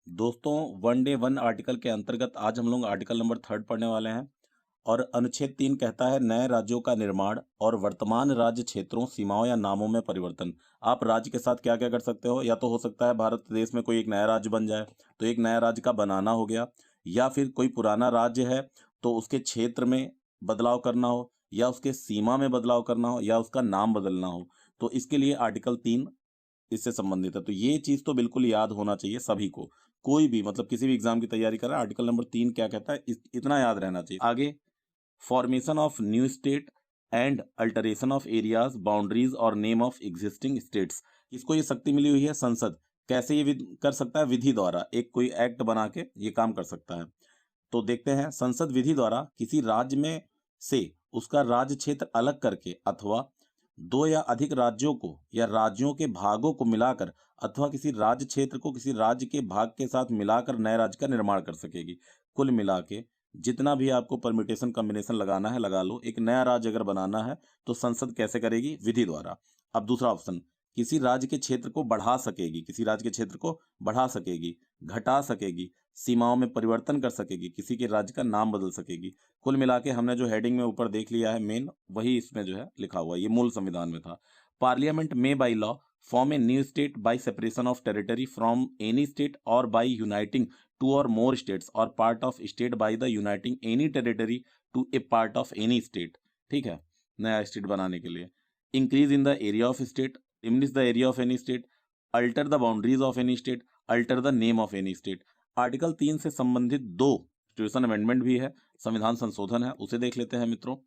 दोस्तों, one day one article के अंतर्गत आज हम लोग आर्टिकल नंबर 3 पढ़ने वाले हैं। और अनुच्छेद 3 कहता है नए राज्यों का निर्माण और वर्तमान राज्य क्षेत्रों, सीमाओं या नामों में परिवर्तन। आप राज्य के साथ क्या क्या कर सकते हो? या तो हो सकता है भारत देश में कोई एक नया राज्य बन जाए, तो एक नया राज्य का बनाना हो गया। या फिर कोई पुराना राज्य है तो उसके क्षेत्र में बदलाव करना हो, या उसके सीमा में बदलाव करना हो, या उसका नाम बदलना हो। तो इसके लिए आर्टिकल 3 इससे संबंधित है। तो ये चीज तो बिल्कुल याद होना चाहिए सभी को। कोई भी मतलब किसी भी एग्जाम की तैयारी कर रहा है, आर्टिकल नंबर 3 क्या कहता है इतना याद रहना चाहिए। आगे, formation of new state and alteration of areas, boundaries और नेम ऑफ एग्जिस्टिंग स्टेट्स। इसको ये शक्ति मिली हुई है संसद। कैसे ये कर सकता है? विधि द्वारा एक कोई एक्ट बना के ये काम कर सकता है। तो देखते हैं, संसद विधि द्वारा किसी राज्य में से उसका राज्य क्षेत्र अलग करके अथवा दो या अधिक राज्यों को या राज्यों के भागों को मिलाकर अथवा किसी राज्य क्षेत्र को किसी राज्य के भाग के साथ मिलाकर नए राज्य का निर्माण कर सकेगी। कुल मिला के जितना भी आपको परम्यूटेशन कॉम्बिनेशन लगाना है लगा लो। एक नया राज्य अगर बनाना है तो संसद कैसे करेगी? विधि द्वारा। अब दूसरा ऑप्शन, किसी राज्य के क्षेत्र को बढ़ा सकेगी, किसी राज्य के क्षेत्र को बढ़ा सकेगी, घटा सकेगी, सीमाओं में परिवर्तन कर सकेगी, किसी के राज्य का नाम बदल सकेगी। कुल मिला के हमने जो हेडिंग में ऊपर देख लिया है मेन, वही इसमें जो है लिखा हुआ है। ये मूल संविधान में था। पार्लियामेंट में by law form a new state by separation of territory from any state or by uniting two or more states or part of state by the uniting any territory to a part of any state. ठीक है, नया state बनाने के लिए। Increase in the area of state, diminish the area of any state, alter the boundaries of any state, alter the name of any state. Article 3 से संबंधित दो constitution amendment भी है, संविधान संशोधन है, उसे देख लेते हैं मित्रों।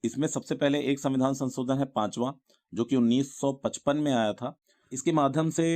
इसमें सबसे पहले एक संविधान संशोधन है 5वां, जो कि 1955 में आया था। इसके माध्यम से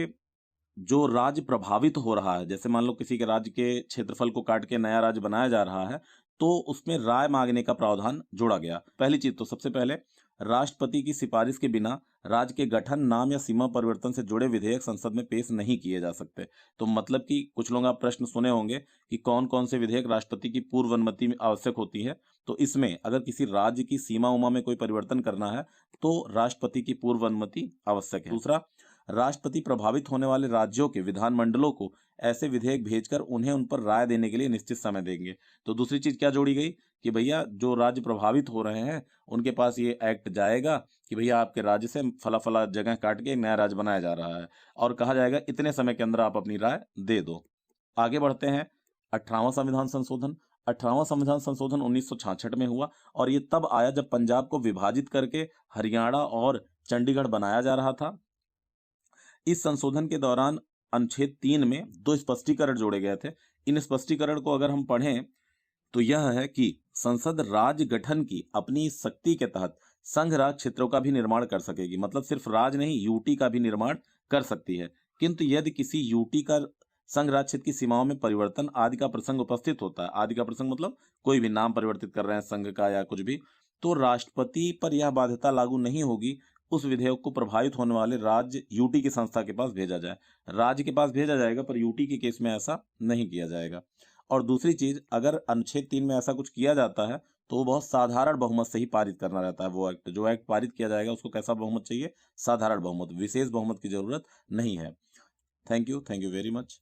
जो राज्य प्रभावित हो रहा है, जैसे मान लो किसी के राज्य के क्षेत्रफल को काट के नया राज्य बनाया जा रहा है, तो उसमें राय मांगने का प्रावधान जोड़ा गया। पहली चीज तो सबसे पहले, राष्ट्रपति की सिफारिश के बिना राज्य के गठन, नाम या सीमा परिवर्तन से जुड़े विधेयक संसद में पेश नहीं किए जा सकते। तो मतलब कि कुछ लोग आप प्रश्न सुने होंगे कि कौन कौन से विधेयक राष्ट्रपति की पूर्व अनुमति में आवश्यक होती है। तो इसमें अगर किसी राज्य की सीमा उमा में कोई परिवर्तन करना है तो राष्ट्रपति की पूर्व अनुमति आवश्यक है। दूसरा, राष्ट्रपति प्रभावित होने वाले राज्यों के विधानमंडलों को ऐसे विधेयक भेजकर उन्हें उन पर राय देने के लिए निश्चित समय देंगे। तो दूसरी चीज क्या जोड़ी गई कि भैया जो राज्य प्रभावित हो रहे हैं उनके पास ये एक्ट जाएगा कि भैया आपके राज्य से फला फला जगह काट के एक नया राज्य बनाया जा रहा है, और कहा जाएगा इतने समय के अंदर आप अपनी राय दे दो। आगे बढ़ते हैं, 18वां संविधान संशोधन। 18वां संविधान संशोधन 1966 में हुआ, और ये तब आया जब पंजाब को विभाजित करके हरियाणा और चंडीगढ़ बनाया जा रहा था। इस संशोधन के दौरान अनुच्छेद 3 में दो स्पष्टीकरण जोड़े गए थे। इन स्पष्टीकरण को अगर हम पढ़ें तो यह है कि संसद राज्य गठन की अपनी शक्ति के तहत संघ राज क्षेत्रों का भी निर्माण कर सकेगी। मतलब सिर्फ राज नहीं, यूटी का भी निर्माण कर सकती है। किंतु यदि किसी यूटी का संघ राज क्षेत्र की सीमाओं में परिवर्तन आदि का प्रसंग उपस्थित होता है, आदि का प्रसंग मतलब कोई भी नाम परिवर्तित कर रहे हैं संघ का या कुछ भी, तो राष्ट्रपति पर यह बाध्यता लागू नहीं होगी। उस विधेयक को प्रभावित होने वाले राज्य यूटी की संस्था के पास भेजा जाए। राज्य के पास भेजा जाएगा, पर यूटी के केस में ऐसा नहीं किया जाएगा। और दूसरी चीज, अगर अनुच्छेद 3 में ऐसा कुछ किया जाता है तो वो बहुत साधारण बहुमत से ही पारित करना रहता है। वो एक्ट, जो एक्ट पारित किया जाएगा उसको कैसा बहुमत चाहिए? साधारण बहुमत, विशेष बहुमत की जरूरत नहीं है। Thank you very much.